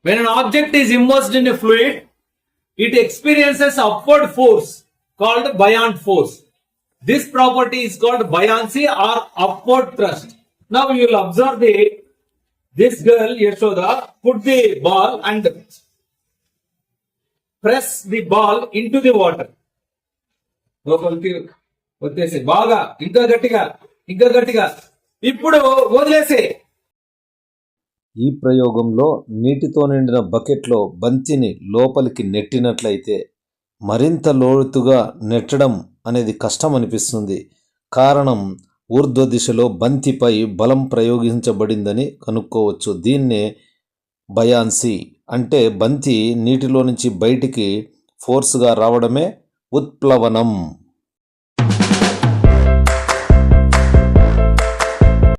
When an object is immersed in a fluid, it experiences upward force called buoyant force. This property is called buoyancy or upward thrust. Now you will observe this girl Yashoda put the ball and press the ball into the water. లోపలికి వచ్చేసి బాగా ఇంకా గట్టిగా ఇప్పుడు వదిలేసే. ఈ ప్రయోగంలో నీటితో నిండిన బకెట్లో బంతిని లోపలికి నెట్టినట్లయితే మరింత లోతుగా నెట్టడం అనేది కష్టం అనిపిస్తుంది. కారణం ఊర్ధ్వ దిశలో బంతిపై బలం ప్రయోగించబడిందని కనుక్కోవచ్చు. దీన్నే బయాన్సీ అంటే బంతి నీటిలో నుంచి బయటికి ఫోర్స్గా రావడమే ఉత్ప్లవనం.